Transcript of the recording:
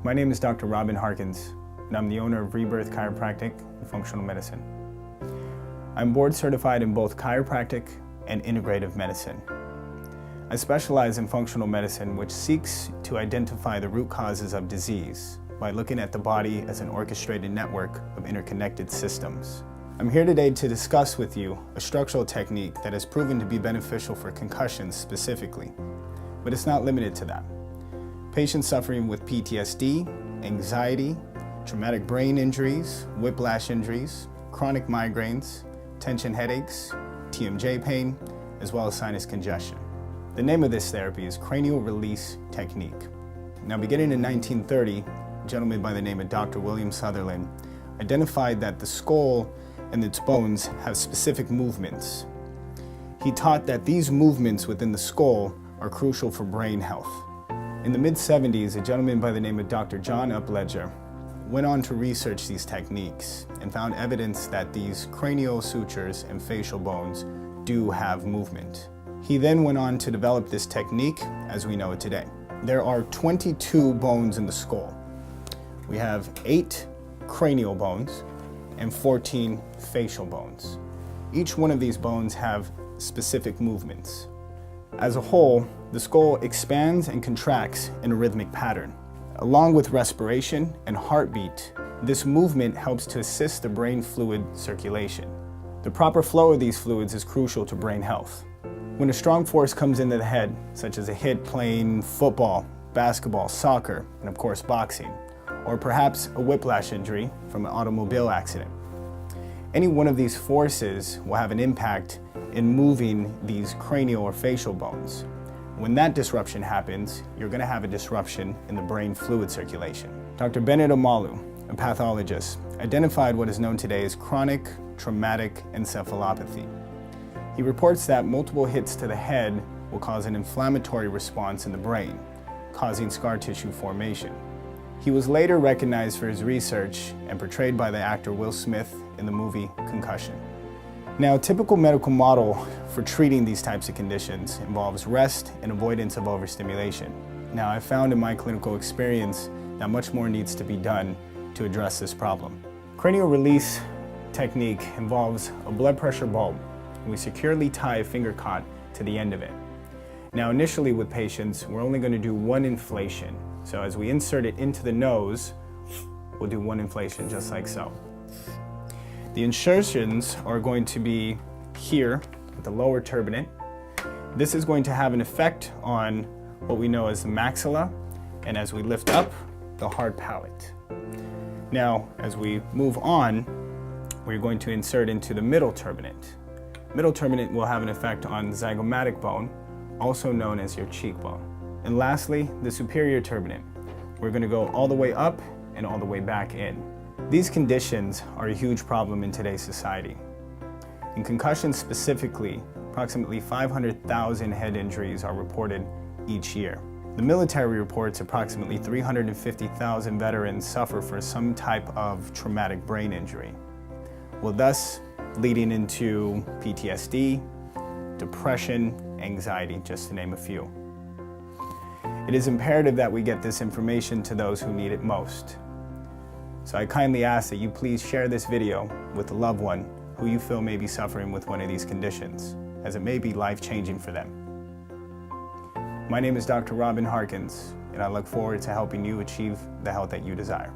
My name is Dr. Robin Harkins, and I'm the owner of Rebirth Chiropractic and Functional Medicine. I'm board certified in both chiropractic and integrative medicine. I specialize in functional medicine, which seeks to identify the root causes of disease by looking at the body as an orchestrated network of interconnected systems. I'm here today to discuss with you a structural technique that has proven to be beneficial for concussions specifically, but it's not limited to that. Patients suffering with PTSD, anxiety, traumatic brain injuries, whiplash injuries, chronic migraines, tension headaches, TMJ pain, as well as sinus congestion. The name of this therapy is cranial release technique. Now, beginning in 1930, a gentleman by the name of Dr. William Sutherland identified that the skull and its bones have specific movements. He taught that these movements within the skull are crucial for brain health. In the mid-70s, a gentleman by the name of Dr. John Upledger went on to research these techniques and found evidence that these cranial sutures and facial bones do have movement. He then went on to develop this technique as we know it today. There are 22 bones in the skull. We have 8 cranial bones and 14 facial bones. Each one of these bones have specific movements. As a whole, the skull expands and contracts in a rhythmic pattern. Along with respiration and heartbeat, this movement helps to assist the brain fluid circulation. The proper flow of these fluids is crucial to brain health. When a strong force comes into the head, such as a hit playing football, basketball, soccer, and of course boxing, or perhaps a whiplash injury from an automobile accident, any one of these forces will have an impact in moving these cranial or facial bones. When that disruption happens, you're going to have a disruption in the brain fluid circulation. Dr. Bennett Omalu, a pathologist, identified what is known today as chronic traumatic encephalopathy. He reports that multiple hits to the head will cause an inflammatory response in the brain, causing scar tissue formation. He was later recognized for his research and portrayed by the actor Will Smith in the movie Concussion. Now, a typical medical model for treating these types of conditions involves rest and avoidance of overstimulation. Now, I've found in my clinical experience that much more needs to be done to address this problem. Cranial release technique involves a blood pressure bulb. We securely tie a finger cot to the end of it. Now, initially with patients, we're only going to do one inflation. So as we insert it into the nose, we'll do one inflation just like so. The insertions are going to be here at the lower turbinate. This is going to have an effect on what we know as the maxilla, and as we lift up, the hard palate. Now, as we move on, we're going to insert into the middle turbinate. Middle turbinate will have an effect on the zygomatic bone, also known as your cheekbone. And lastly, the superior turbinate. We're going to go all the way up and all the way back in. These conditions are a huge problem in today's society. In concussions specifically, approximately 500,000 head injuries are reported each year. The military reports approximately 350,000 veterans suffer for some type of traumatic brain injury, well, thus leading into PTSD, depression, anxiety, just to name a few. It is imperative that we get this information to those who need it most. So I kindly ask that you please share this video with a loved one who you feel may be suffering with one of these conditions, as it may be life-changing for them. My name is Dr. Robin Harkins, and I look forward to helping you achieve the health that you desire.